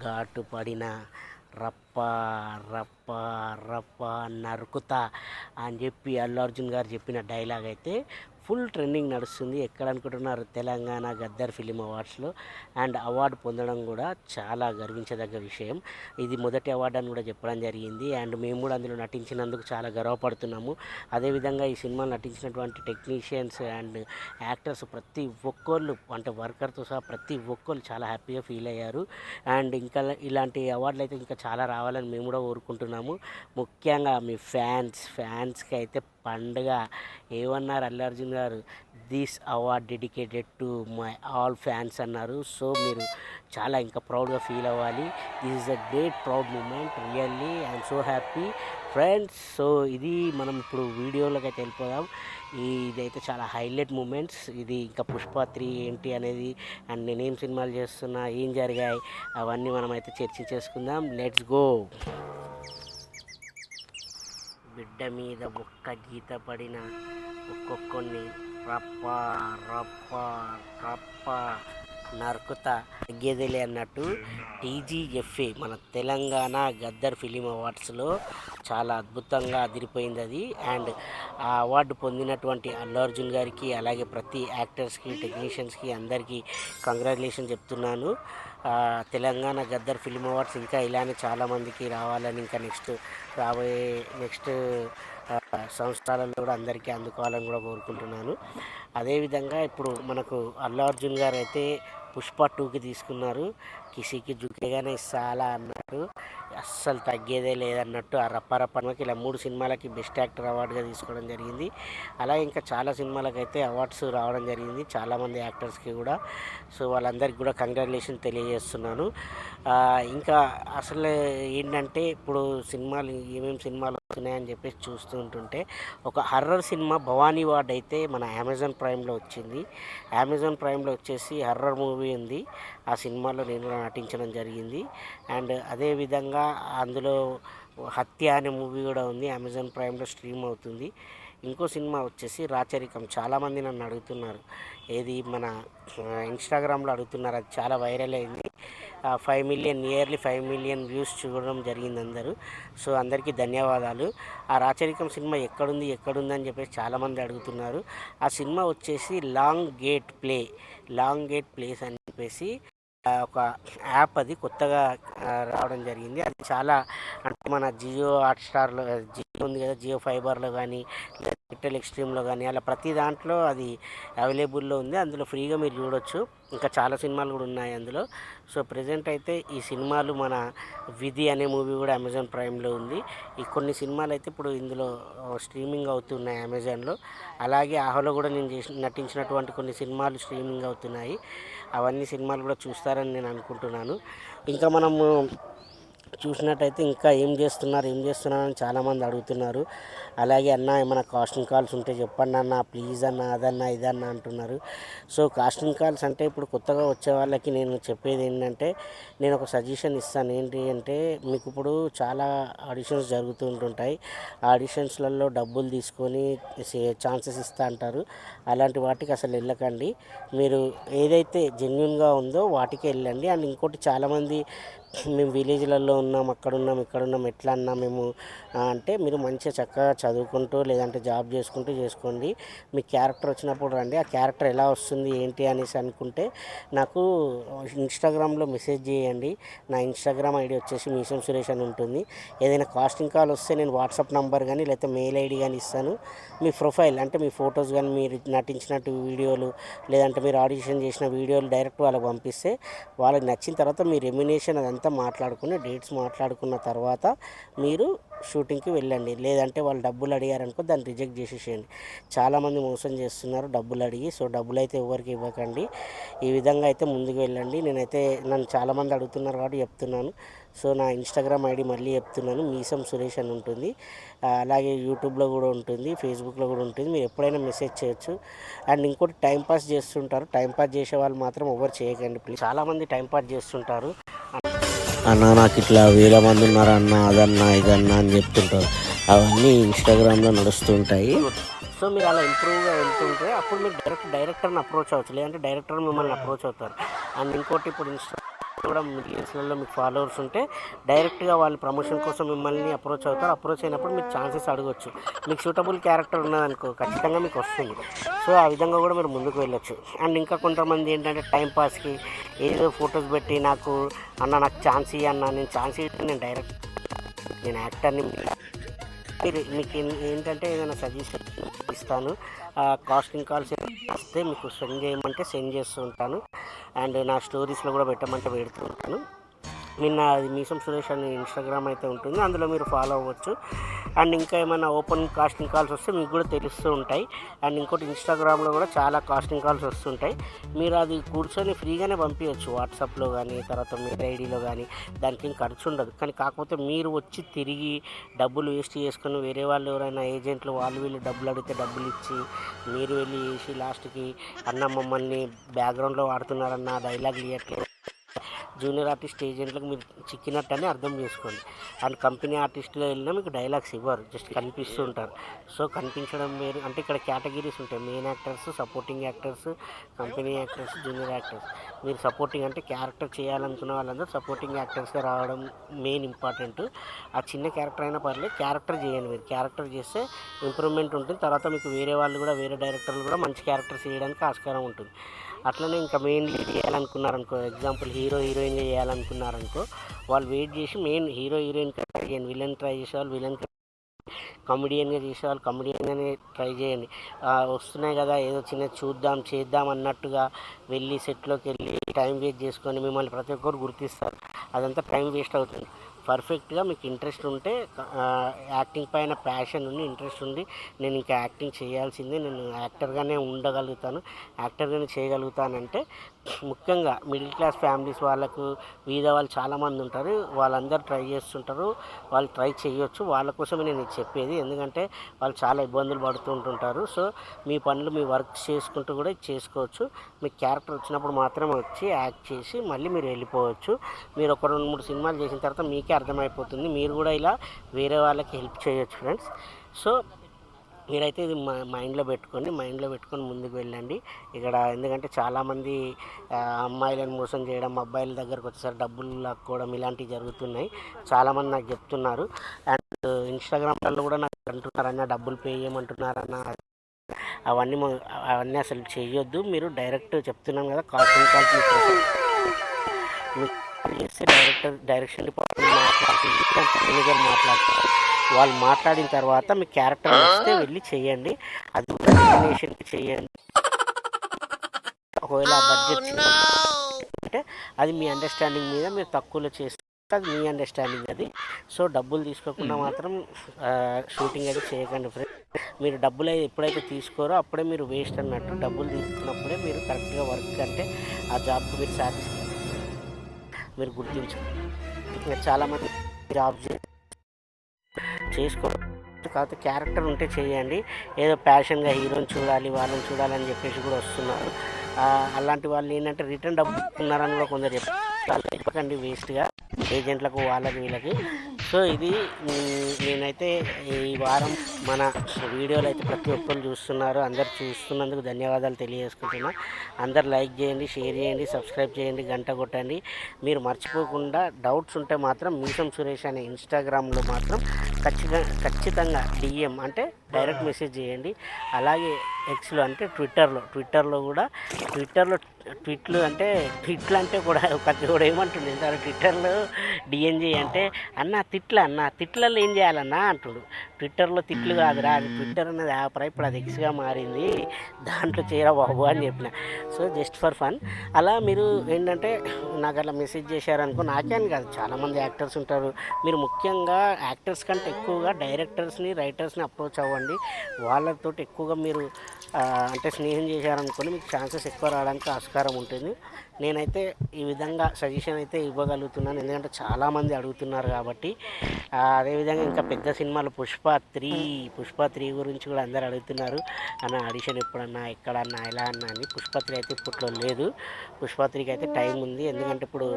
ఘాటు పడిన రప్ప రప్ప రప్ప నరుకుతా అని చెప్పి అల్లు అర్జున్ గారు చెప్పిన డైలాగ్ అయితే ఫుల్ ట్రెండింగ్ నడుస్తుంది. ఎక్కడ అనుకుంటున్నారు? తెలంగాణ గద్దర్ ఫిలిం అవార్డ్స్లో. అండ్ అవార్డు పొందడం కూడా చాలా గర్వించదగ్గ విషయం. ఇది మొదటి అవార్డు అని కూడా చెప్పడం జరిగింది. అండ్ మేము కూడా అందులో నటించినందుకు చాలా గర్వపడుతున్నాము. అదేవిధంగా ఈ సినిమాలో నటించినటువంటి టెక్నీషియన్స్ అండ్ యాక్టర్స్ ప్రతి ఒక్కళ్ళు, అంటే వర్కర్తో సహా ప్రతి ఒక్కళ్ళు చాలా హ్యాపీగా ఫీల్ అయ్యారు. అండ్ ఇంకా ఇలాంటి అవార్డులు అయితే ఇంకా చాలా రావాలని మేము కూడా కోరుకుంటున్నాము. ముఖ్యంగా మీ ఫ్యాన్స్కి అయితే పండుగ. ఏమన్నారు అల్లు అర్జున్ గారు? This award dedicated to my all fans అన్నారు. సో మీరు చాలా ఇంకా ప్రౌడ్గా ఫీల్ అవ్వాలి. This is a great proud moment. Really I'm so happy friends. So ఇది మనం ఇప్పుడు వీడియోలోకి అయితే వెళ్ళిపోదాం. ఇదైతే చాలా హైలైట్ మూమెంట్స్. ఇది ఇంకా పుష్ప 3 ఏంటి అనేది, అండ్ నేనేం సినిమాలు చేస్తున్నా, ఏం జరిగాయి, అవన్నీ మనం అయితే చర్చించేసుకుందాం. Let's go. బిడ్డ మీద ఒక్క గీత పడిన ఒక్కొక్కరిని రప్ప రప్ప రప్ప నరుకుతా తగ్గేదేలే అన్నట్టు టీజీఎఫ్ఏ మన తెలంగాణ గద్దర్ ఫిలిం అవార్డ్స్లో చాలా అద్భుతంగా అదిరిపోయింది అది. అండ్ ఆ అవార్డు పొందినటువంటి అల్లు అర్జున్ గారికి, అలాగే ప్రతి యాక్టర్స్కి, టెక్నీషియన్స్కి అందరికీ కంగ్రాచులేషన్ చెప్తున్నాను. తెలంగాణ గద్దర్ ఫిలిం అవార్డ్స్ ఇంకా ఇలానే చాలామందికి రావాలని, ఇంకా నెక్స్ట్ సంవత్సరాలలో కూడా అందరికీ అందుకోవాలని కూడా కోరుకుంటున్నాను. అదేవిధంగా ఇప్పుడు మనకు అల్లు అర్జున్ గారు అయితే పుష్ప 2కి తీసుకున్నారు. కిసికి జుకేగానే సాలా అన్నట్టు, అస్సలు తగ్గేదే లేదన్నట్టు ఆ రప్పారప్పకి ఇలా 3 సినిమాలకి బెస్ట్ యాక్టర్ అవార్డుగా తీసుకోవడం జరిగింది. అలాగే ఇంకా చాలా సినిమాలకు అయితే అవార్డ్స్ రావడం జరిగింది, చాలామంది యాక్టర్స్కి కూడా. సో వాళ్ళందరికీ కూడా కంగ్రాచులేషన్ తెలియజేస్తున్నాను. ఇంకా అసలు ఏంటంటే ఇప్పుడు సినిమాలు ఏమేమి సినిమాలు వస్తున్నాయని చెప్పేసి చూస్తూ ఉంటుంటే ఒక హర్రర్ సినిమా భవానీ వార్డ్ అయితే మన అమెజాన్ ప్రైమ్లో వచ్చింది. అమెజాన్ ప్రైమ్లో వచ్చేసి హర్రర్ మూవీ ఉంది. ఆ సినిమాలో నేను నటించడం జరిగింది. అండ్ అదేవిధంగా అందులో హత్య అనే మూవీ కూడా ఉంది, అమెజాన్ ప్రైమ్లో స్ట్రీమ్ అవుతుంది. ఇంకో సినిమా వచ్చేసి రాచరికం. చాలామంది నన్ను అడుగుతున్నారు, ఏది మన ఇన్స్టాగ్రామ్లో అడుగుతున్నారు, అది చాలా వైరల్ అయింది. 5 మిలియన్ నియర్లీ 5 మిలియన్ వ్యూస్ చూడడం జరిగింది అందరూ. సో అందరికీ ధన్యవాదాలు. ఆ రాచరికం సినిమా ఎక్కడుంది అని చెప్పేసి చాలామంది అడుగుతున్నారు. ఆ సినిమా వచ్చేసి లాంగ్ గేట్ ప్లేస్ అని చెప్పేసి ఒక యాప్, అది కొత్తగా రావడం జరిగింది. అది చాలా, అంటే మన జియో హాట్స్టార్లో, జియో ఉంది కదా, జియో ఫైబర్లో కానీ, లేదా ఎయిర్టెల్ ఎక్స్ట్రీమ్లో కానీ, అలా ప్రతి దాంట్లో అది అవైలబుల్లో ఉంది. అందులో ఫ్రీగా మీరు చూడొచ్చు. ఇంకా చాలా సినిమాలు కూడా ఉన్నాయి అందులో. సో ప్రజెంట్ అయితే ఈ సినిమాలు, మన విధి అనే మూవీ కూడా అమెజాన్ ప్రైమ్లో ఉంది. ఈ కొన్ని సినిమాలు అయితే ఇప్పుడు ఇందులో స్ట్రీమింగ్ అవుతున్నాయి అమెజాన్లో. అలాగే ఆహోలో కూడా నేను నటించినటువంటి కొన్ని సినిమాలు స్ట్రీమింగ్ అవుతున్నాయి. అవన్నీ సినిమాలు కూడా చూస్తారని నేను అనుకుంటున్నాను. ఇంకా మనము చూసినట్టయితే ఇంకా ఏం చేస్తున్నారు అని చాలామంది అడుగుతున్నారు. అలాగే అన్న ఏమైనా కాస్టింగ్ కాల్స్ ఉంటే చెప్పండి అన్న, ప్లీజ్ అన్న, అదన్నా ఇదన్నా అంటున్నారు. సో కాస్టింగ్ కాల్స్ అంటే ఇప్పుడు కొత్తగా వచ్చే వాళ్ళకి నేను చెప్పేది ఏంటంటే, నేను ఒక సజెషన్ ఇస్తాను. ఏంటి అంటే, మీకు ఇప్పుడు చాలా ఆడిషన్స్ జరుగుతూ ఉంటుంటాయి. ఆ ఆడిషన్స్లలో డబ్బులు తీసుకొని ఛాన్సెస్ ఇస్తూ అంటారు. అలాంటి వాటికి అసలు వెళ్ళకండి. మీరు ఏదైతే జెన్యున్గా ఉందో వాటికి వెళ్ళండి. అండ్ ఇంకోటి, చాలామంది మేము విలేజ్లలో ఉన్నాం, అక్కడున్నాం, ఇక్కడున్నాం, ఎట్లా అన్నా మేము అంటే, మీరు మంచిగా చక్కగా చదువుకుంటూ లేదంటే జాబ్ చేసుకోండి. మీ క్యారెక్టర్ వచ్చినప్పుడు రండి. ఆ క్యారెక్టర్ ఎలా వస్తుంది ఏంటి అనేసి అనుకుంటే నాకు ఇన్స్టాగ్రామ్లో మెసేజ్ చేయండి. నా ఇన్స్టాగ్రామ్ ఐడి వచ్చేసి మీసం సురేష్ అని ఉంటుంది. ఏదైనా కాస్టింగ్ కాల్ వస్తే నేను వాట్సాప్ నంబర్ కానీ లేకపోతే మెయిల్ ఐడి కానీ ఇస్తాను. మీ ప్రొఫైల్, అంటే మీ ఫొటోస్ కానీ, మీరు నటించినట్టు వీడియోలు, లేదంటే మీరు ఆడిషన్ చేసిన వీడియోలు డైరెక్ట్ వాళ్ళకి పంపిస్తే, వాళ్ళకి నచ్చిన తర్వాత మీ రెమ్యునేషన్ అదంతా మాట్లాడుకుని, డేట్స్ మాట్లాడుకున్న తర్వాత మీరు షూటింగ్కి వెళ్ళండి. లేదంటే వాళ్ళు డబ్బులు అడిగారనుకో దాన్ని రిజెక్ట్ చేసేసేయండి. చాలామంది మోసం చేస్తున్నారు డబ్బులు అడిగి. సో డబ్బులు అయితే ఎవరికి ఇవ్వకండి. ఈ విధంగా అయితే ముందుకు వెళ్ళండి. నన్ను చాలామంది అడుగుతున్నారు కాబట్టి చెప్తున్నాను. సో నా ఇన్స్టాగ్రామ్ ఐడి మళ్ళీ చెప్తున్నాను, మీసం సురేష్ అని ఉంటుంది. అలాగే యూట్యూబ్లో కూడా ఉంటుంది, ఫేస్బుక్లో కూడా ఉంటుంది. మీరు ఎప్పుడైనా మెసేజ్ చేయొచ్చు. అండ్ ఇంకోటి, టైంపాస్ చేస్తుంటారు. టైంపాస్ చేసే వాళ్ళు మాత్రం ఎవరు చేయకండి ప్లీజ్. చాలామంది టైంపాస్ చేస్తుంటారు. అన్న నాకు ఇట్లా 1000 మంది ఉన్నారు అన్న, అదన్నా ఇదన్నా అని చెప్తుంటారు. అవన్నీ ఇన్స్టాగ్రామ్లో నడుస్తుంటాయి. సో మీరు అలా ఇంప్రూవ్గా వెళ్తుంటే అప్పుడు మీరు డైరెక్టర్ని అప్రోచ్ అవ్వచ్చు, లేదంటే డైరెక్టర్ మిమ్మల్ని అప్రోచ్ అవుతారు. అండ్ ఇంకోటి, ఇప్పుడు కూడా మిలియన్స్లలో మీకు ఫాలోవర్స్ ఉంటే డైరెక్ట్గా వాళ్ళు ప్రమోషన్ కోసం మిమ్మల్ని అప్రోచ్ అవుతారు. అప్రోచ్ అయినప్పుడు మీకు ఛాన్సెస్ అడగొచ్చు. మీకు సూటబుల్ క్యారెక్టర్ ఉన్నదనుకో ఖచ్చితంగా మీకు వస్తుంది. సో ఆ విధంగా కూడా మీరు ముందుకు వెళ్ళొచ్చు. అండ్ ఇంకా కొంతమంది ఏంటంటే టైంపాస్కి ఏదో ఫొటోస్ పెట్టి నాకు ఛాన్స్ ఇయ్యి అన్న, నేను ఛాన్స్ ఇస్తే నేను యాక్టర్ని. మీకు ఏంటంటే ఏదైనా సజెషన్ ఇస్తాను. కాస్టింగ్ కాల్స్ వస్తే మీకు సెండ్ చేయమంటే సెండ్ చేస్తూ ఉంటాను. అండ్ నా స్టోరీస్లో కూడా పెట్టమంటే పెడుతూ ఉంటాను. నిన్న అది మీసం సురేష్ అని ఇన్స్టాగ్రామ్ అయితే ఉంటుంది, అందులో మీరు ఫాలో అవ్వచ్చు. అండ్ ఇంకా ఏమైనా ఓపెన్ కాస్టింగ్ కాల్స్ వస్తే మీకు కూడా తెలుస్తూ ఉంటాయి. అండ్ ఇంకోటి ఇన్స్టాగ్రామ్లో కూడా చాలా కాస్టింగ్ కాల్స్ వస్తుంటాయి. మీరు అది కూర్చొని ఫ్రీగానే పంపించవచ్చు వాట్సాప్లో కానీ, తర్వాత మెయిల్ ఐడిలో కానీ. దానికి ఏం ఖర్చు ఉండదు. కానీ కాకపోతే మీరు వచ్చి తిరిగి డబ్బులు వేస్ట్ చేసుకొని వేరే వాళ్ళు ఎవరైనా ఏజెంట్లు వాళ్ళు వీళ్ళు డబ్బులు అడిగితే డబ్బులు ఇచ్చి మీరు వెళ్ళి వేసి లాస్ట్కి మమ్మల్ని బ్యాక్గ్రౌండ్లో వాడుతున్నారన్న డైలాగ్ ఇవ్వట్లేదు, జూనియర్ ఆర్టిస్ట్ ఏజెంట్లకు మీరు చిక్కినట్టని అర్థం చేసుకోండి. అండ్ కంపెనీ ఆర్టిస్టులో వెళ్ళినా మీకు డైలాగ్స్ ఇవ్వరు, జస్ట్ కనిపిస్తూ ఉంటారు. సో కనిపించడం వేరు. అంటే ఇక్కడ కేటగిరీస్ ఉంటాయి, main actors, supporting actors, company actors, junior actors. మీరు సపోర్టింగ్ అంటే క్యారెక్టర్ చేయాలనుకున్న వాళ్ళందరూ సపోర్టింగ్ యాక్టర్స్గా రావడం మెయిన్ ఇంపార్టెంట్. ఆ చిన్న క్యారెక్టర్ అయినా పర్లేదు, క్యారెక్టర్ చేయండి. మీరు క్యారెక్టర్ చేస్తే ఇంప్రూవ్మెంట్ ఉంటుంది. తర్వాత మీకు వేరే వాళ్ళు కూడా, వేరే డైరెక్టర్లు కూడా మంచి క్యారెక్టర్స్ చేయడానికి ఆస్కారం ఉంటుంది. అట్లనే ఇంకా మెయిన్ లీడ్ చేయాలనుకున్నారనుకో, ఎగ్జాంపుల్ హీరో హీరోయిన్గా చేయాలనుకున్నారనుకో, వాళ్ళు వెయిట్ చేసి మెయిన్ హీరో హీరోయిన్ ట్రై చేయండి. విలన్ ట్రై చేసే వాళ్ళు విలన్, కమెడియన్గా చేసేవాళ్ళు కమెడియన్గానే ట్రై చేయండి. వస్తున్నాయి కదా ఏదో చిన్న చేద్దాం అన్నట్టుగా వెళ్ళి సెట్లోకి వెళ్ళి టైం వేస్ట్ చేసుకొని మిమ్మల్ని ప్రతి ఒక్కరు గుర్తిస్తారు. అదంతా టైం వేస్ట్ అవుతుంది. పర్ఫెక్ట్గా మీకు ఇంట్రెస్ట్ ఉంటే, యాక్టింగ్ పైన ప్యాషన్ ఉండి ఇంట్రెస్ట్ ఉండి నేను ఇంకా యాక్టింగ్ చేయాల్సిందే, నేను యాక్టర్గానే ఉండగలుగుతాను, యాక్టర్గానే చేయగలుగుతానంటే, ముఖ్యంగా మిడిల్ క్లాస్ ఫ్యామిలీస్ వాళ్ళకు వీధ వాళ్ళు చాలామంది ఉంటారు, వాళ్ళందరూ ట్రై చేస్తుంటారు. వాళ్ళు ట్రై చేయొచ్చు. వాళ్ళ కోసమే నేను చెప్పేది. ఎందుకంటే వాళ్ళు చాలా ఇబ్బందులు పడుతూ ఉంటుంటారు. సో మీ పనులు మీ వర్క్ చేసుకుంటూ కూడా చేసుకోవచ్చు. మీకు క్యారెక్టర్ వచ్చినప్పుడు మాత్రమే వచ్చి యాక్ట్ చేసి మళ్ళీ మీరు వెళ్ళిపోవచ్చు. మీరు ఒక 2-3 సినిమాలు చేసిన తర్వాత మీకే అర్థమైపోతుంది. మీరు కూడా ఇలా వేరే వాళ్ళకి హెల్ప్ చేయొచ్చు ఫ్రెండ్స్. సో మీరైతే ఇది మైండ్లో పెట్టుకొని ముందుకు వెళ్ళండి. ఇక్కడ ఎందుకంటే చాలామంది అమ్మాయిలను మోసం చేయడం, అబ్బాయిల దగ్గరకు వచ్చేసరికి డబ్బులు లాక్కోవడం ఇలాంటివి జరుగుతున్నాయి. చాలామంది నాకు చెప్తున్నారు. అండ్ ఇన్స్టాగ్రామ్లలో కూడా నాకు అంటున్నారన్న డబ్బులు పే చేయమంటున్నారన్న. అవన్నీ అసలు చేయొద్దు. మీరు డైరెక్ట్ చెప్తున్నాం కదా, కాస్టింగ్ కాల్స్ చేస్తే డైరెక్షన్ డిపార్ట్మెంట్ మాట్లాడుతారు. వాళ్ళు మాట్లాడిన తర్వాత మీ క్యారెక్టర్ వస్తే వెళ్ళి చేయండి. అది డెస్టినేషన్కి చేయండి. ఒకవేళ బడ్జెట్ అంటే అది మీ అండర్స్టాండింగ్ మీద మీరు తక్కువలో చేస్తే అది మీ అండర్స్టాండింగ్ అది. సో డబ్బులు తీసుకోకుండా మాత్రం షూటింగ్ అయితే చేయకండి ఫ్రెండ్స్. మీరు డబ్బులు ఎప్పుడైతే తీసుకోరో అప్పుడే మీరు వేస్ట్ అన్నట్టు. డబ్బులు తీసుకున్నప్పుడే మీరు కరెక్ట్గా వర్క్ అంటే ఆ జాబ్కి మీరు సాటిస్ఫై మీరు గుర్తించాలి. చాలామంది జాబ్ చేసుకో, కాకపోతే క్యారెక్టర్ ఉంటే చేయండి. ఏదో ప్యాషన్గా హీరోని చూడాలి, వాళ్ళని చూడాలని చెప్పేసి కూడా వస్తున్నారు. అలాంటి వాళ్ళు ఏంటంటే రిటర్న్ డబ్బు ఇస్తున్నారని కూడా కొందరు చెప్పకండి వేస్ట్గా ఏజెంట్లకు వాళ్ళకి వీళ్ళకి. సో ఇది నేనైతే ఈ వారం మన వీడియోలు అయితే ప్రతి ఒక్కరు చూస్తున్నారు. అందరు చూస్తున్నందుకు ధన్యవాదాలు తెలియజేసుకుంటున్నా. అందరు లైక్ చేయండి, షేర్ చేయండి, సబ్స్క్రైబ్ చేయండి, గంట కొట్టండి. మీరు మర్చిపోకుండా డౌట్స్ ఉంటే మాత్రం మీసం సురేష్ అనే ఇన్స్టాగ్రామ్లో మాత్రం ఖచ్చితంగా డిఎం అంటే డైరెక్ట్ మెసేజ్ చేయండి. అలాగే ఎక్స్లో అంటే ట్విట్టర్లో కూడా ట్విట్లు అంటే కూడా ప్రతి కూడా ఏమంటుండే సార్ ట్విట్టర్లో డిఎన్జీ అంటే తిట్లలో ఏం చేయాలన్నా అంటుడు. ట్విట్టర్లో తిట్లు కాదురా, అది ట్విట్టర్ అనేది యాప్ రా, ఇప్పుడు అది ఎక్స్గా మారింది, దాంట్లో చేరా బాబు అని చెప్పిన. So just for fun. అలా మీరు ఏంటంటే నాకు అలా మెసేజ్ చేశారనుకో, నాకే అని కాదు చాలామంది యాక్టర్స్ ఉంటారు. మీరు ముఖ్యంగా యాక్టర్స్ కంటే ఎక్కువగా డైరెక్టర్స్ని, రైటర్స్ని అప్రోచ్ అవ్వండి. వాళ్ళతో ఎక్కువగా మీరు అంటే స్నేహం చేశారనుకోని మీకు ఛాన్సెస్ ఎక్కువ రావడానికి ఆస్కారం ఉంటుంది. నేనైతే ఈ విధంగా సజెషన్ అయితే ఇవ్వగలుగుతున్నాను, ఎందుకంటే చాలామంది అడుగుతున్నారు కాబట్టి. అదేవిధంగా ఇంకా పెద్ద సినిమాలు పుష్ప 3 పుష్ప 3 గురించి కూడా అందరు అడుగుతున్నారు అన్న ఆడిషన్ ఎప్పుడన్నా ఎక్కడన్నా ఎలా అన్నా అని. పుష్ప 3 అయితే ఇప్పట్లో లేదు. పుష్ప 3కి అయితే టైం ఉంది. ఎందుకంటే ఇప్పుడు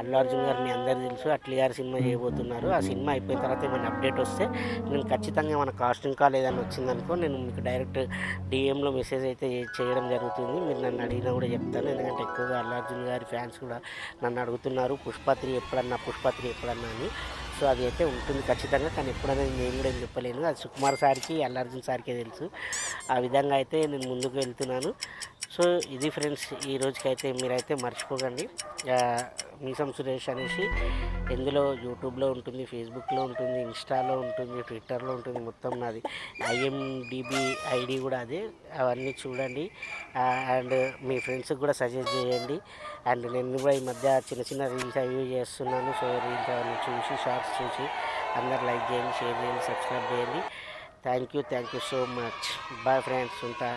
అల్లు అర్జున్ గారు మీ అందరికీ తెలుసు అట్లీ గారు సినిమా చేయబోతున్నారు. ఆ సినిమా అయిపోయిన తర్వాత ఏమైనా అప్డేట్ వస్తే నేను ఖచ్చితంగా మన కాస్టింగ్ కాల్ ఏదైనా వచ్చిందనుకో నేను మీకు డైరెక్ట్ డిఎంలో మెసేజ్ అయితే చేయడం జరుగుతుంది. మీరు నన్ను అడిగినా కూడా చెప్తాను. ఎందుకంటే ఎక్కువగా అల్లు అర్జున్ గారి ఫ్యాన్స్ కూడా నన్ను అడుగుతున్నారు పుష్ప 3 ఎప్పుడన్నా అని. సో అది అయితే ఉంటుంది ఖచ్చితంగా. కానీ ఎప్పుడనేది నేను కూడా ఏం చెప్పలేను. అది సుకుమార్ సార్కి అల్లు అర్జున్ సార్కే తెలుసు. ఆ విధంగా అయితే నేను ముందుకు వెళ్తున్నాను. సో ఇది ఫ్రెండ్స్, ఈ రోజుకైతే మీరైతే మర్చిపోకండి మీసం సురేష్ అనేసి ఎందులో యూట్యూబ్లో ఉంటుంది, ఫేస్బుక్లో ఉంటుంది, ఇన్స్టాలో ఉంటుంది, ట్విట్టర్లో ఉంటుంది. మొత్తం నాది ఐఎండిబి ఐడి కూడా అదే. అవన్నీ చూడండి అండ్ మీ ఫ్రెండ్స్కి కూడా సజెస్ట్ చేయండి. అండ్ నేను కూడా ఈ మధ్య చిన్న చిన్న రీల్స్ అవి చేస్తున్నాను. సో రీల్స్ అవన్నీ చూసి షార్ట్స్ చూసి అందరు లైక్ చేయండి, షేర్ చేయండి, సబ్స్క్రైబ్ చేయండి. Thank you so much. Bye friends, ఉంటా.